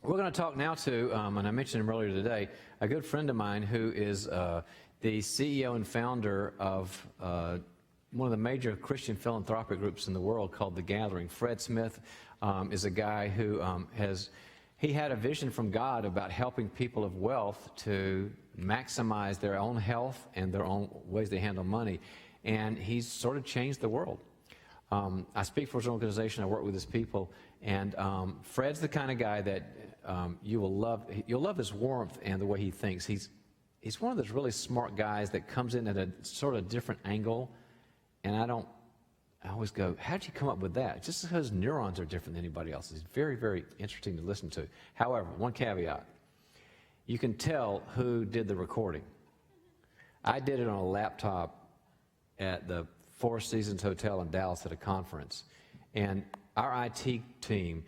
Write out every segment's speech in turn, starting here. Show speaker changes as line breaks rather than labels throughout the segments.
We're going to talk now to, and I mentioned him earlier today, a good friend of mine who is the CEO and founder of one of the major Christian philanthropic groups in the world called The Gathering. Fred Smith is a guy who he had a vision from God about helping people of wealth to maximize their own health and their own ways they handle money. And he's sort of changed the world. I speak for his organization, I work with his people, and Fred's the kind of guy that you will love. You'll love his warmth and the way he thinks. He's one of those really smart guys that comes in at a sort of different angle, and I always go, how'd you come up with that? Just because neurons are different than anybody else. It's very, very interesting to listen to. However, one caveat. You can tell who did the recording. I did it on a laptop at the Four Seasons Hotel in Dallas at a conference, and our IT team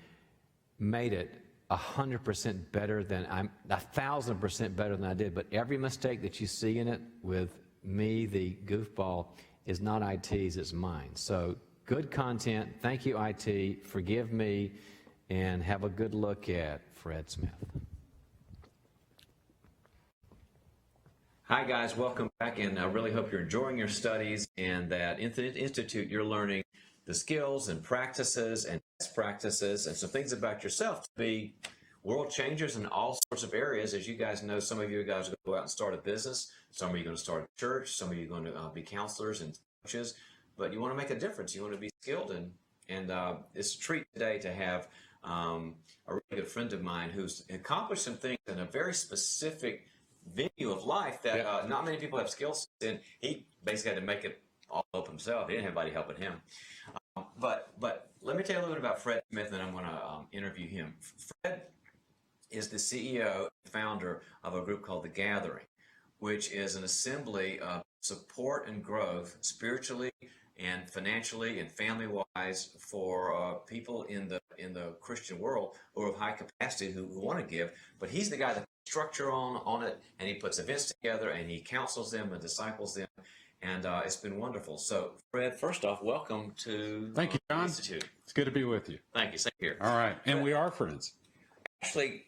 made it 100% better than 1,000% better than I did. But every mistake that you see in it with me, the goofball, is not IT's, it's mine. So good content. Thank you, IT. Forgive me, and have a good look at Fred Smith. Hi guys, welcome back, and I really hope you're enjoying your studies and that in the Institute you're learning the skills and practices and best practices and some things about yourself to be world changers in all sorts of areas. As you guys know, some of you guys are going to go out and start a business, some of you are going to start a church, some of you are going to be counselors and coaches, but you want to make a difference. You want to be skilled, and it's a treat today to have a really good friend of mine who's accomplished some things in a very specific venue of life that not many people have skills in. He basically had to make it all up himself. He didn't have anybody helping him. But let me tell you a little bit about Fred Smith, and I'm going to interview him. Fred is the CEO and founder of a group called The Gathering, which is an assembly of support and growth spiritually and financially and family-wise for people in the Christian world who are of high capacity who want to give. But he's the guy that puts structure on it, and he puts events together, and he counsels them and disciples them. And it's been wonderful. So, Fred, first off, welcome to
Thank you, John.
Institute.
It's good to be with you.
Thank you. Same here.
All right. And we are friends.
Actually,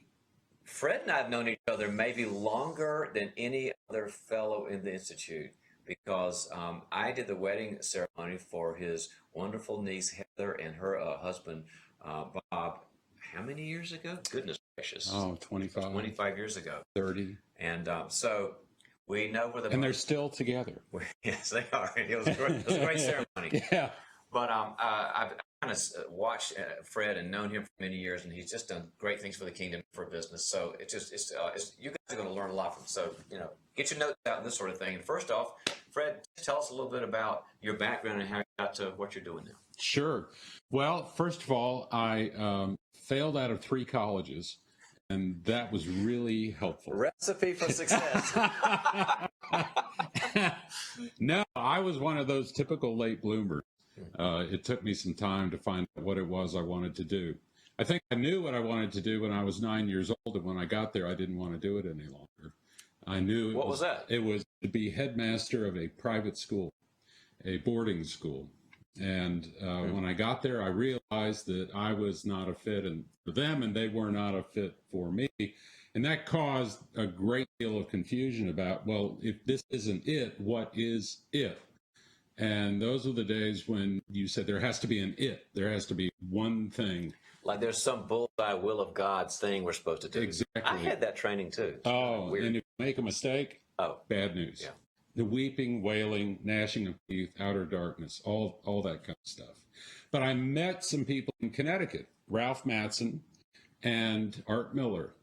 Fred and I have known each other maybe longer than any other fellow in the Institute, because I did the wedding ceremony for his wonderful niece, Heather, and her husband, Bob, how many years ago? Goodness gracious.
Oh, 25.
25 years ago.
30.
And so we know where the...
And they're still together.
Yes, they are. It was great. It was a great ceremony.
Yeah.
But I've kind of watched Fred and known him for many years, and he's just done great things for the kingdom, for business. So it's you guys are going to learn a lot from. So get your notes out and this sort of thing. And first off, Fred, tell us a little bit about your background and how you got to what you're doing now.
Sure. Well, first of all, I failed out of 3 colleges, and that was really helpful.
Recipe for success.
No, I was one of those typical late bloomers. It took me some time to find out what it was I wanted to do. I think I knew what I wanted to do when I was 9 years old, and when I got there, I didn't want to do it any longer. I knew
What was that?
It was to be headmaster of a private school, a boarding school. And when I got there, I realized that I was not a fit for them, and they were not a fit for me. And that caused a great deal of confusion about, well, if this isn't it, what is it? And those were the days when you said there has to be an it. There has to be one thing.
Like there's some bullseye will of God's thing we're supposed to do.
Exactly.
I had that training too.
Oh,
weird.
And if you make a mistake, bad news.
Yeah.
The weeping, wailing, gnashing of teeth, outer darkness, all that kind of stuff. But I met some people in Connecticut, Ralph Mattson and Art Miller.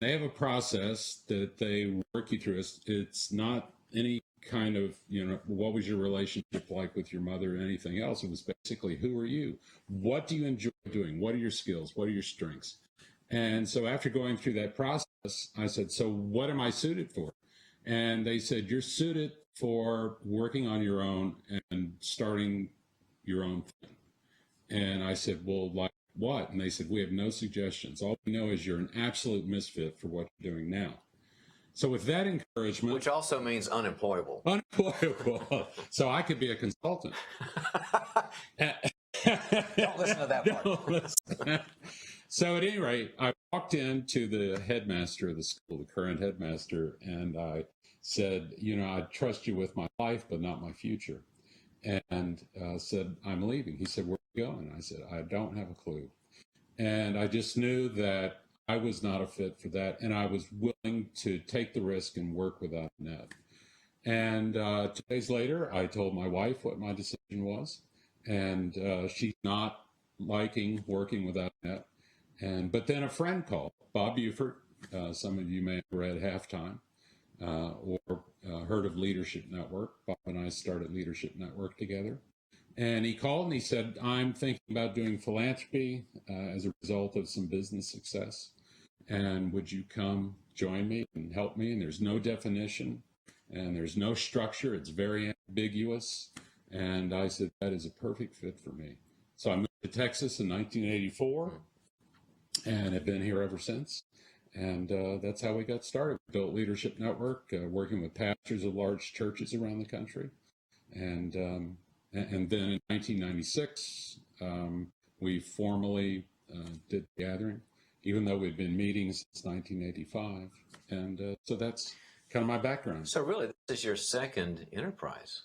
They have a process that they work you through. It's not any kind of, what was your relationship like with your mother or anything else. It was basically, who are you? What do you enjoy doing? What are your skills? What are your strengths? And so after going through that process, I said, so what am I suited for? And they said, you're suited for working on your own and starting your own thing. And I said, well, like what? And they said, we have no suggestions. All we know is you're an absolute misfit for what you're doing now. So with that encouragement...
Which also means unemployable.
Unemployable. So I could be a consultant.
Don't listen to that part.
So at any rate, I walked into the headmaster of the school, the current headmaster, and I said, I trust you with my life, but not my future. And said, I'm leaving. He said, where are you going? I said, I don't have a clue. And I just knew that I was not a fit for that. And I was willing to take the risk and work without a net. And 2 days later, I told my wife what my decision was. And she's not liking working without a net. But then a friend called, Bob Buford. Some of you may have read Halftime or heard of Leadership Network. Bob and I started Leadership Network together. And he called and he said, I'm thinking about doing philanthropy as a result of some business success. And would you come join me and help me? And there's no definition and there's no structure. It's very ambiguous. And I said, that is a perfect fit for me. So I moved to Texas in 1984 and have been here ever since. And that's how we got started. We built Leadership Network, working with pastors of large churches around the country. And then in 1996, we formally did the gathering, even though we'd been meeting since 1985. And so that's kind of my background.
So really, this is your second enterprise.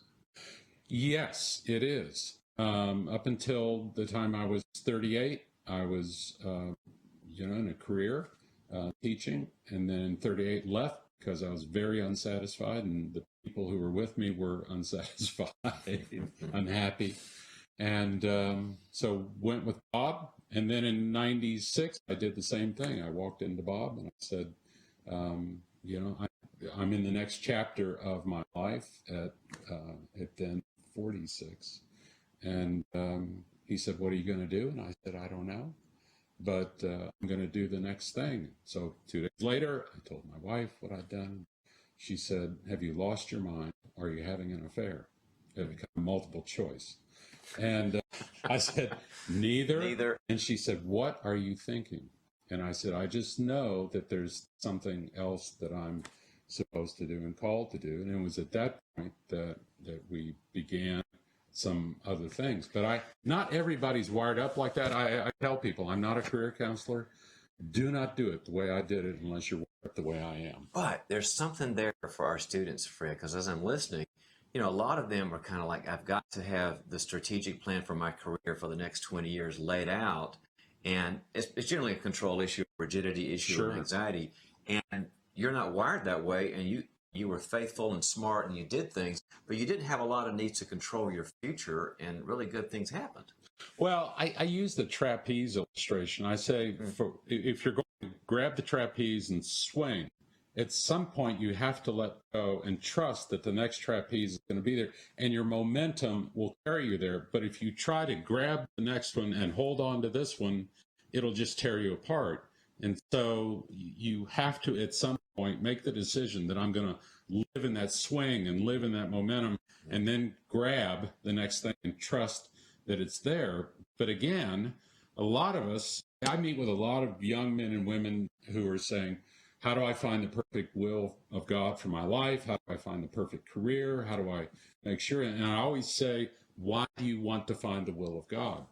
Yes, it is. Up until the time I was 38, I was, in a career teaching, and then in 38 left because I was very unsatisfied, and the people who were with me were unsatisfied, unhappy. And so went with Bob. And then in 96, I did the same thing. I walked into Bob and I said, I'm in the next chapter of my life at then 46. And he said, what are you going to do? And I said, I don't know, but I'm going to do the next thing. So 2 days later, I told my wife what I'd done. She said, have you lost your mind? Are you having an affair? It became multiple choice. And I said, neither. And she said, what are you thinking? And I said, I just know that there's something else that I'm supposed to do and called to do. And it was at that point that we began some other things. But not everybody's wired up like that. I tell people, I'm not a career counselor. Do not do it the way I did it unless you're wired up the way I am.
But there's something there for our students, Fred, because as I'm listening, a lot of them are kind of like, I've got to have the strategic plan for my career for the next 20 years laid out. And it's generally a control issue, rigidity issue,
Sure.
and anxiety. And you're not wired that way. And you were faithful and smart and you did things, but you didn't have a lot of needs to control your future, and really good things happened.
Well, I use the trapeze illustration. I say, if you're going to grab the trapeze and swing, at some point you have to let go and trust that the next trapeze is going to be there, and your momentum will carry you there. But if you try to grab the next one and hold on to this one, it'll just tear you apart. And so you have to, at some point, make the decision that I'm going to live in that swing and live in that momentum, and then grab the next thing and trust that it's there. But again, a lot of us, I meet with a lot of young men and women who are saying, how do I find the perfect will of God for my life? How do I find the perfect career? How do I make sure? And I always say, why do you want to find the will of God?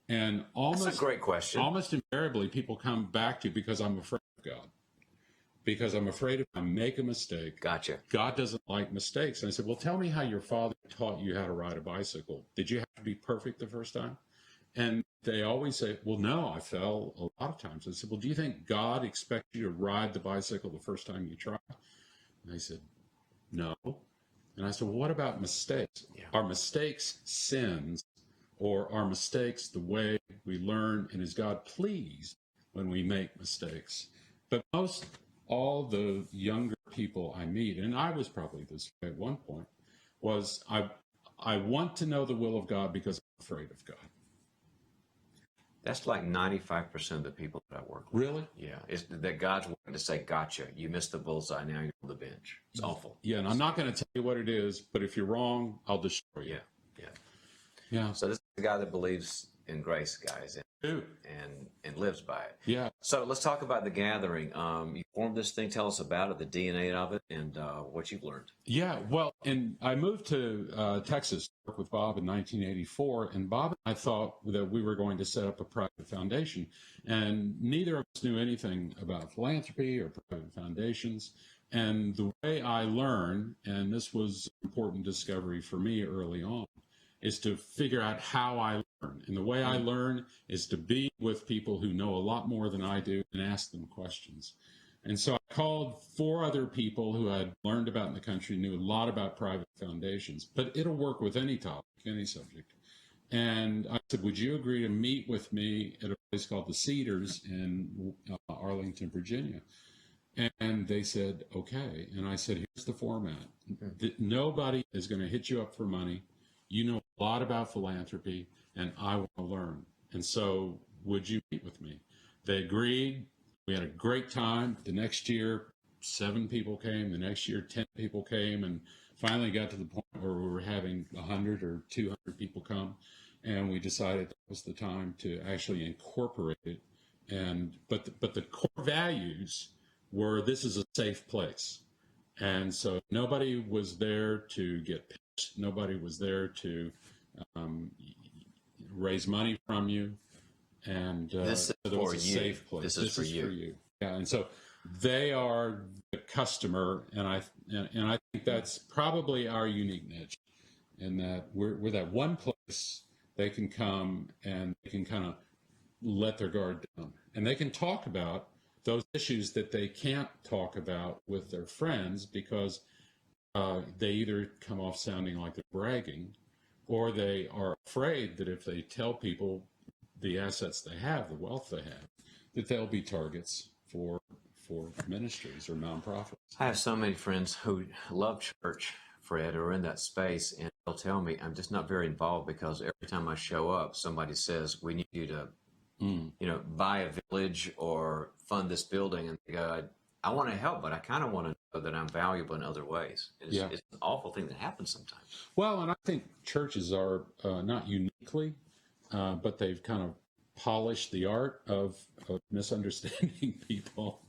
And
That's a great question.
Almost invariably, people come back to, because I'm afraid of God. Because I'm afraid if I make a mistake,
Gotcha.
God doesn't like mistakes. And I said, well, tell me how your father taught you how to ride a bicycle. Did you have to be perfect the first time? And they always say, well, no, I fell a lot of times. I said, well, do you think God expects you to ride the bicycle the first time you try? And they said, no. And I said, well, what about mistakes?
Yeah.
Are mistakes sins, or are mistakes the way we learn, and is God pleased when we make mistakes? But most all the younger people I meet, and I was probably this way at one point, was I want to know the will of God because I'm afraid of God.
That's like 95% of the people that I work with.
Really?
Yeah. It's that God's wanting to say, gotcha, you missed the bullseye, now you're on the bench. It's awful.
Yeah, and I'm not going to tell you what it is, but if you're wrong, I'll destroy you.
Yeah.
Yeah.
So this is the guy that believes in grace, guys,
Dude.
and lives by it.
Yeah.
So let's talk about the gathering. You formed this thing. Tell us about it, the DNA of it, and what you've learned.
Yeah, well, and I moved to Texas to work with Bob in 1984, and Bob and I thought that we were going to set up a private foundation, and neither of us knew anything about philanthropy or private foundations. And the way I learned, and this was an important discovery for me early on, is to figure out how I learn. And the way I learn is to be with people who know a lot more than I do and ask them questions. And so I called 4 other people who I'd learned about in the country, knew a lot about private foundations, but it'll work with any topic, any subject. And I said, would you agree to meet with me at a place called the Cedars in Arlington, Virginia? And they said, okay. And I said, here's the format. Nobody is going to hit you up for money. You know a lot about philanthropy, and I want to learn. And so would you meet with me? They agreed. We had a great time. The next year, 7 people came. The next year, 10 people came, and finally got to the point where we were having 100 or 200 people come. And we decided that was the time to actually incorporate it. But the core values were, this is a safe place. And so nobody was there to get pitched. Nobody was there to raise money from you. And
This is
so there
for
was a
you.
safe place.
This is for you.
Yeah, and so they are the customer, and I think that's probably our unique niche, in that we're that one place they can come and they can kind of let their guard down, and they can talk about those issues that they can't talk about with their friends because they either come off sounding like they're bragging, or they are afraid that if they tell people the assets they have, the wealth they have, that they'll be targets for ministries or nonprofits.
I have so many friends who love church, Fred, who are in that space, and they'll tell me I'm just not very involved because every time I show up, somebody says, we need you to, buy a village or fund this building. And they go, I want to help, but I kind of want to know that I'm valuable in other ways. It's an awful thing that happens sometimes.
Well, and I think churches are not uniquely, but they've kind of polished the art of misunderstanding people.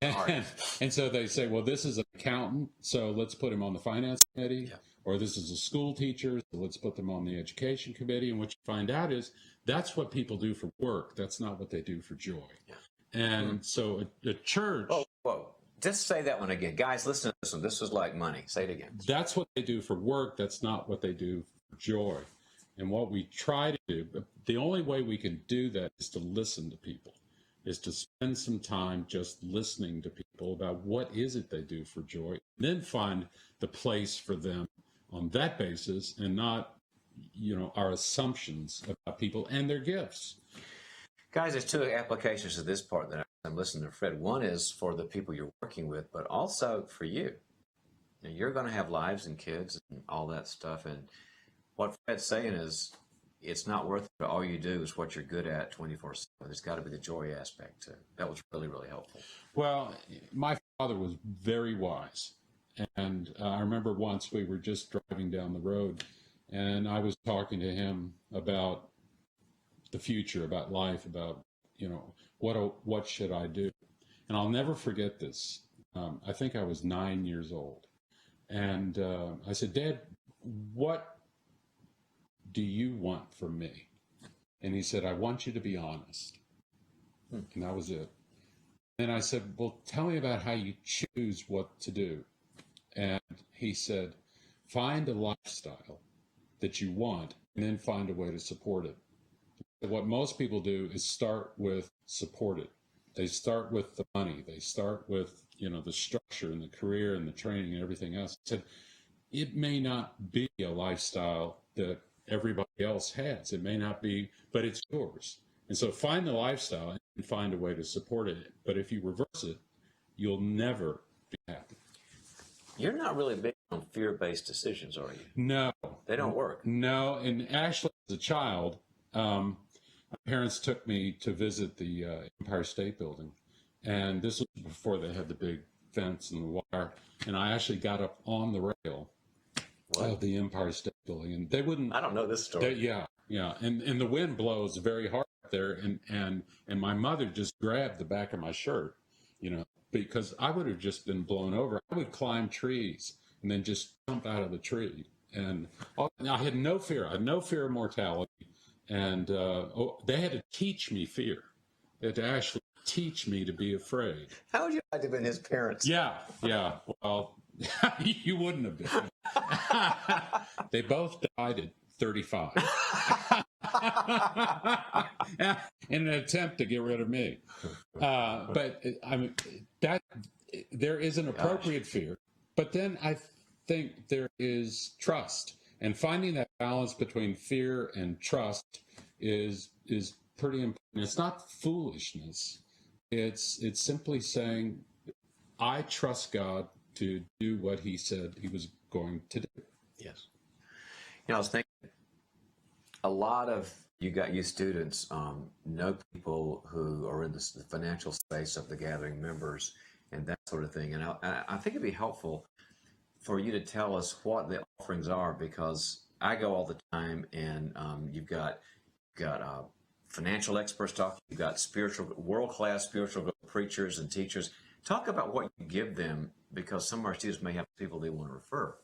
And so they say, well, this is an accountant, so let's put him on the finance committee. Yeah. Or this is a school teacher, so let's put them on the education committee. And what you find out is that's what people do for work. That's not what they do for joy. Yeah. And so a church...
Oh, whoa. Just say that one again. Guys, listen to this one. This was like money. Say it again.
That's what they do for work. That's not what they do for joy. And what we try to do, the only way we can do that is to listen to people, is to spend some time just listening to people about what is it they do for joy, and then find the place for them on that basis, and not, our assumptions about people and their gifts.
Guys, there's 2 applications to this part that I'm listening to Fred. One is for the people you're working with, but also for you. And you're going to have lives and kids and all that stuff. And what Fred's saying is, it's not worth it. All you do is what you're good at 24/7. There's got to be the joy aspect too. That was really, really helpful.
Well, my father was very wise. And I remember once we were just driving down the road, and I was talking to him about the future, about life, about, what should I do? And I'll never forget this. I think I was 9 years old. And I said, Dad, what do you want from me? And he said, I want you to be honest. And that was it. And I said, well, tell me about how you choose what to do. And he said, find a lifestyle that you want and then find a way to support it. What most people do is start with support it. They start with the money. They start with, the structure and the career and the training and everything else. He said, it may not be a lifestyle that everybody else has. It may not be, but it's yours. And so find the lifestyle and find a way to support it. But if you reverse it, you'll never be happy.
You're not really big on fear-based decisions, are you?
No.
They don't work.
No. And actually, as a child, my parents took me to visit the Empire State Building. And this was before they had the big fence and the wire. And I actually got up on the rail Oh, the Empire State Building, and they wouldn't.
I don't know this story.
Yeah, and the wind blows very hard up there, and my mother just grabbed the back of my shirt, because I would have just been blown over. I would climb trees and then just jump out of the tree, and I had no fear. I had no fear of mortality, and they had to teach me fear. They had to actually teach me to be afraid.
How would you like to have been his parents?
Yeah. Well, you wouldn't have been. They both died at 35 in an attempt to get rid of me. But I mean, that there is an appropriate fear, but then I think there is trust, and finding that balance between fear and trust is pretty important. It's not foolishness. It's simply saying, I trust God to do what he said he was going to do.
Yes. I was thinking, a lot of you students know people who are in the financial space of the gathering members and that sort of thing. And I think it'd be helpful for you to tell us what the offerings are, because I go all the time, and you've got financial experts talking, you've got world-class spiritual preachers and teachers. Talk about what you give them, because some of our students may have people they want to refer.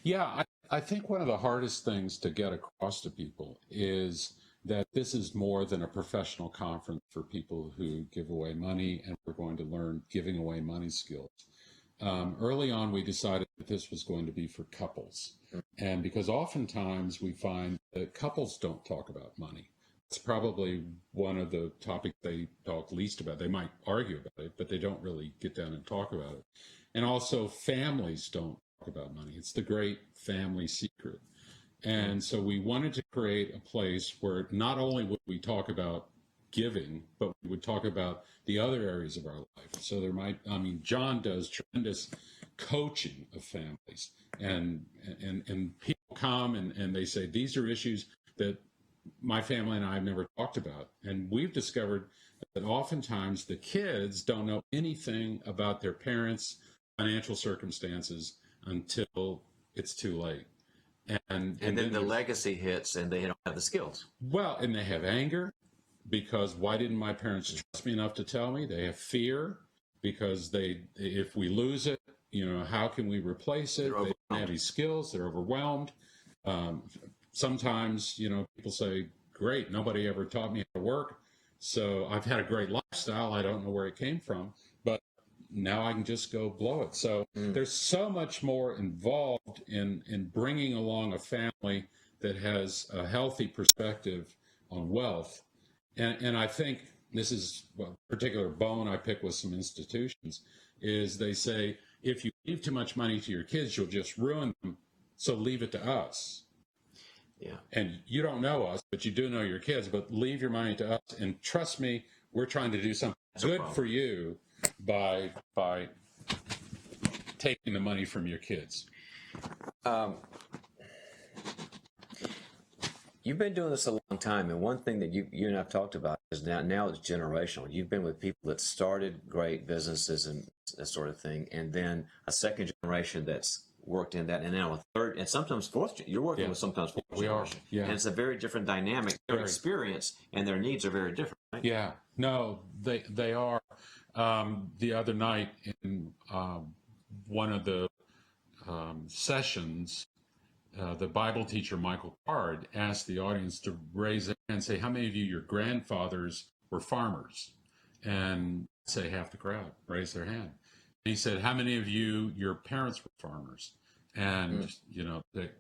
Yeah, I think one of the hardest things to get across to people is that this is more than a professional conference for people who give away money, and we're going to learn giving away money skills. Early on, we decided that this was going to be for couples. And because oftentimes we find that couples don't talk about money. It's probably one of the topics they talk least about. They might argue about it, but they don't really get down and talk about it. And also, families don't talk about money. It's the great family secret. And so we wanted to create a place where not only would we talk about giving, but we would talk about the other areas of our life. So John does tremendous coaching of families, and people come and they say, these are issues that my family and I have never talked about. And we've discovered that oftentimes the kids don't know anything about their parents' financial circumstances until it's too late. And
then the legacy hits, and they don't have the skills.
Well, and they have anger, because why didn't my parents trust me enough to tell me? They have fear, because if we lose it, how can we replace it? They don't have any skills. They're overwhelmed. Sometimes, people say, great, nobody ever taught me how to work, so I've had a great lifestyle. I don't know where it came from, but now I can just go blow it. So there's so much more involved in bringing along a family that has a healthy perspective on wealth. And I think this is a particular bone I pick with some institutions, is they say, if you leave too much money to your kids, you'll just ruin them, so leave it to us.
Yeah.
And you don't know us, but you do know your kids, but leave your money to us, and trust me, we're trying to do something good for you by taking the money from your kids.
You've been doing this a long time, and one thing that you and I've talked about is now it's generational. You've been with people that started great businesses and that sort of thing, and then a second generation that's worked in that, and now a third, and sometimes fourth. You're working with sometimes fourth generation.
Yeah.
And it's a very different dynamic. Their experience and their needs are very different, right?
Yeah, no, they are. The other night in one of the sessions, the Bible teacher, Michael Card, asked the audience to raise their hand and say, how many of you, your grandfathers were farmers? And say half the crowd raised their hand. And he said, how many of you, your parents were farmers? And, a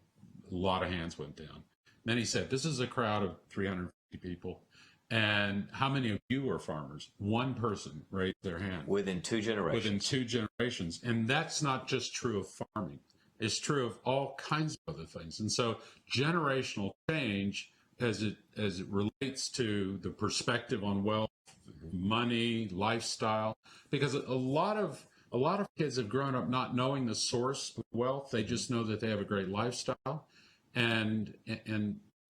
lot of hands went down. Then he said, this is a crowd of 350 people. And how many of you are farmers? One person raised their hand.
Within 2 generations.
Within 2 generations. And that's not just true of farming. It's true of all kinds of other things. And so generational change, as it relates to the perspective on wealth, money, lifestyle, because a lot of kids have grown up not knowing the source of wealth. They just know that they have a great lifestyle. And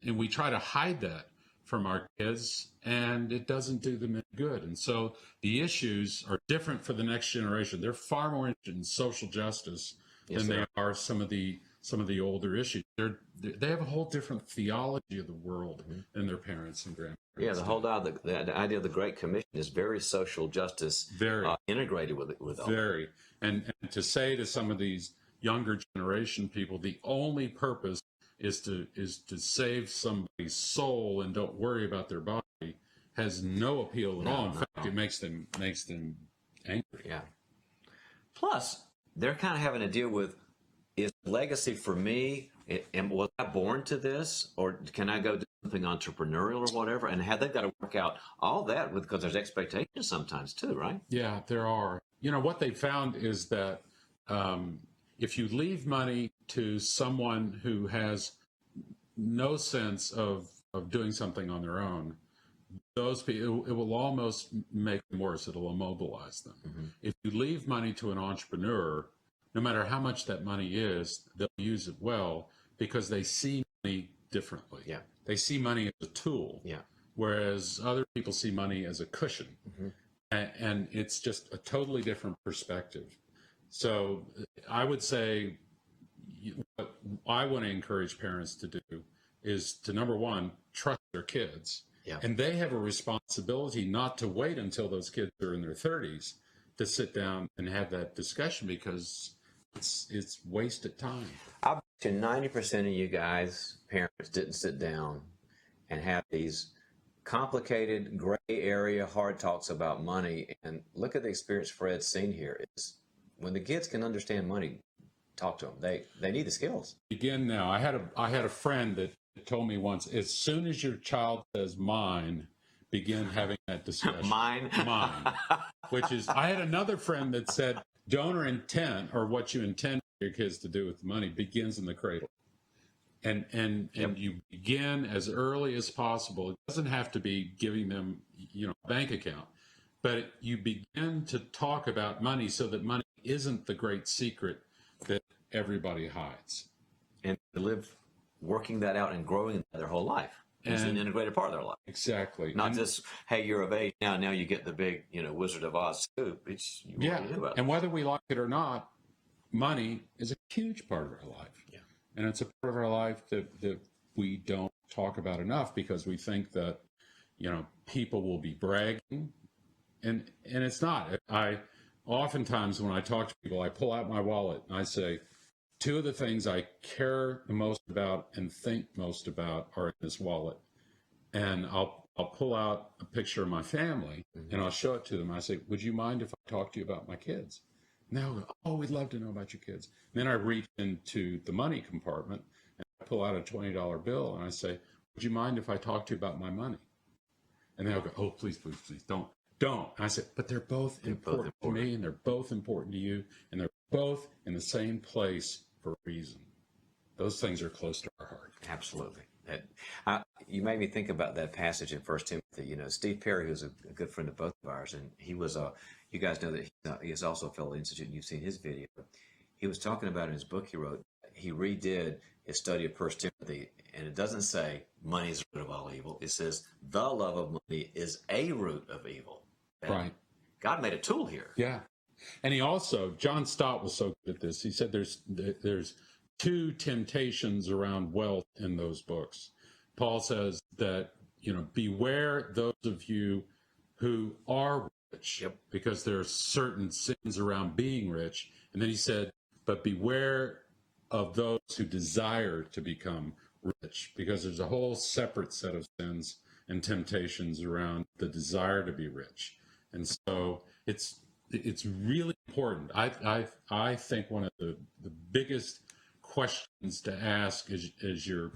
we try to hide that from our kids, and it doesn't do them any good. And so the issues are different for the next generation. They're far more interested in social justice than they are some of the some of the older issues. They have a whole different theology of the world than their parents and grandparents.
Yeah, the whole the idea of the Great Commission is very social justice,
Very
integrated with it. With all
very, and to say to some of these younger generation people, the only purpose is to save somebody's soul and don't worry about their body, has no appeal at all. In fact, it makes them angry.
Yeah. Plus, they're kind of having to deal with, is legacy for me? Was I born to this, or can I go do something entrepreneurial or whatever? And they've got to work out all that because there's expectations sometimes too, right?
Yeah, there are. What they found is that if you leave money to someone who has no sense of doing something on their own, those people, it will almost make them worse. It'll immobilize them. Mm-hmm. If you leave money to an entrepreneur, no matter how much that money is, they'll use it well because they see money differently.
Yeah.
They see money as a tool.
Yeah.
Whereas other people see money as a cushion. Mm-hmm. And it's just a totally different perspective. So I would say what I want to encourage parents to do is to, number one, trust their kids.
Yeah.
And they have a responsibility not to wait until those kids are in their 30s to sit down and have that discussion, because it's wasted time.
I bet you 90% of you guys, parents, didn't sit down and have these complicated, gray area, hard talks about money. And look at the experience Fred's seen here. It's when the kids can understand money, talk to them. They need the skills.
Begin now. I had a friend that told me once, as soon as your child says mine, begin having that discussion.
Mine?
Mine. Which is, I had another friend that said, donor intent, or what you intend for your kids to do with the money, begins in the cradle. And you begin as early as possible. It doesn't have to be giving them, a bank account, but you begin to talk about money so that money isn't the great secret that everybody hides.
And to live working that out and growing their whole life. It's an integrated part of their life.
Exactly.
Not just, hey, you're of age now you get the big, Wizard of Oz scoop. It's
and whether we like it or not, money is a huge part of our life.
Yeah.
And it's a part of our life that we don't talk about enough, because we think that, people will be bragging, and it's not. I oftentimes, when I talk to people, I pull out my wallet and I say, two of the things I care the most about and think most about are in this wallet. And I'll pull out a picture of my family, mm-hmm. and I'll show it to them. I say, would you mind if I talk to you about my kids? And they'll go, oh, we'd love to know about your kids. And then I reach into the money compartment and I pull out a $20 bill and I say, would you mind if I talk to you about my money? And they'll go, oh, please, please, please, don't. And I said, but they're both important to me, and they're both important to you, and they're both in the same place for a reason. Those things are close to our heart.
Absolutely. You made me think about that passage in 1 Timothy. Steve Perry, who's a good friend of both of ours, and he was you guys know that he is also a fellow institute, and you've seen his video. He was talking about in his book he wrote, he redid his study of 1 Timothy, and it doesn't say money is the root of all evil. It says the love of money is a root of evil. And
right.
God made a tool here.
Yeah. And he also, John Stott was so good at this. He said there's two temptations around wealth in those books. Paul says that, beware those of you who are rich,
yep.
because there are certain sins around being rich. And then he said, but beware of those who desire to become rich, because there's a whole separate set of sins and temptations around the desire to be rich. And so it's really important. I think one of the biggest questions to ask as you're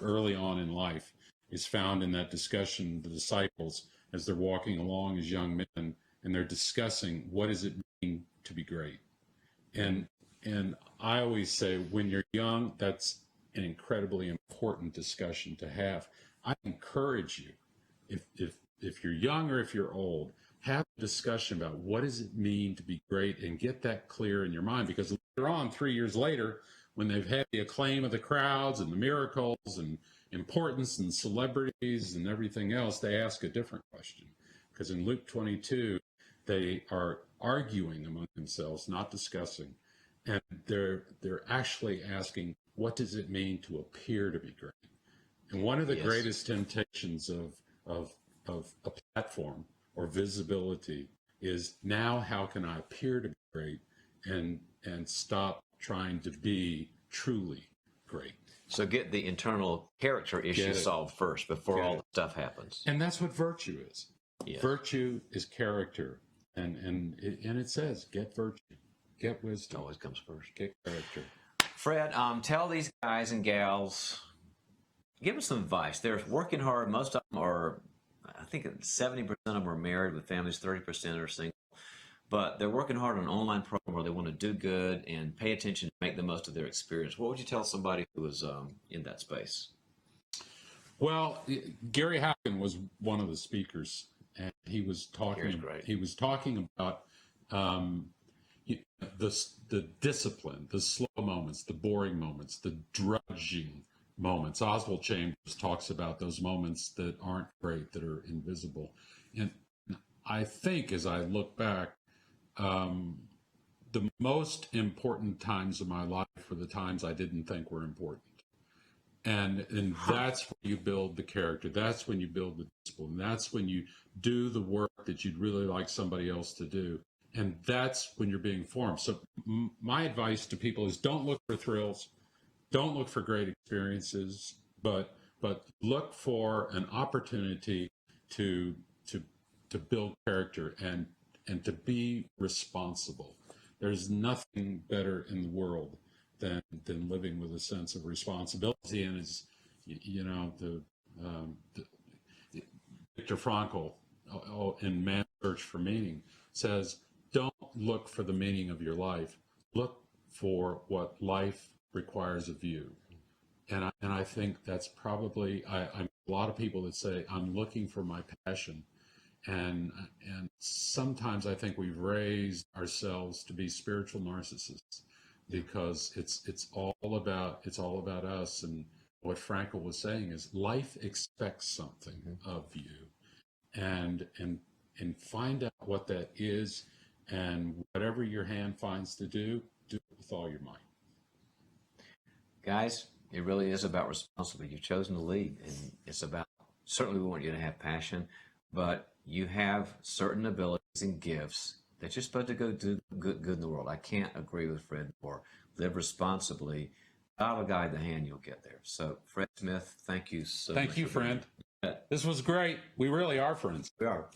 early on in life is found in that discussion, the disciples, as they're walking along as young men, and they're discussing what does it mean to be great. And I always say, when you're young, that's an incredibly important discussion to have. I encourage you, if you're young or if you're old, have a discussion about what does it mean to be great, and get that clear in your mind, because later on, 3 years later, when they've had the acclaim of the crowds and the miracles and importance and celebrities and everything else, they ask a different question. Because in Luke 22, they are arguing among themselves, not discussing. and they're actually asking, what does it mean to appear to be great? And one of the
Yes.
greatest temptations of a platform or visibility is, now how can I appear to be great and stop trying to be truly great?
So get the internal character issue
it.
solved first before
Get
all
it.
the stuff happens.
And that's what virtue is.
Yes.
Virtue is character, and it says, get virtue, get
It
wisdom,
always comes first.
get character.
Fred, tell these guys and gals, give them some advice. They're working hard. Most of them are, I think 70% of them are married with families, 30% are single. But they're working hard on an online program where they want to do good and pay attention to make the most of their experience. What would you tell somebody who is in that space?
Well, Gary Hacken was one of the speakers, and he was
Gary's
talking.
great.
He was talking about the discipline, the slow moments, the boring moments, the drudging moments. Oswald Chambers talks about those moments that aren't great, that are invisible. And I think, as I look back, the most important times of my life were the times I didn't think were important. And that's when you build the character. That's when you build the discipline. That's when you do the work that you'd really like somebody else to do. And that's when you're being formed. So my advice to people is, don't look for thrills, don't look for great experiences, but look for an opportunity to build character and to be responsible. There's nothing better in the world than living with a sense of responsibility. And as you know, the Viktor Frankl in Man's Search for Meaning says, don't look for the meaning of your life. Look for what life requires of you. And I think that's probably, I'm a lot of people that say, I'm looking for my passion. And sometimes I think we've raised ourselves to be spiritual narcissists, because it's all about us. And what Frankl was saying is, life expects something of you, and find out what that is, and whatever your hand finds to do it with all your might.
Guys, it really is about responsibility. You've chosen to lead, and it's about, certainly we want you to have passion, but you have certain abilities and gifts that you're supposed to go do good in the world. I can't agree with Fred more. Live responsibly. Without a guide the hand, you'll get there. So, Fred Smith, thank you so much.
Thank you,
for being
friend.
here.
This was great. We really are friends.
We are.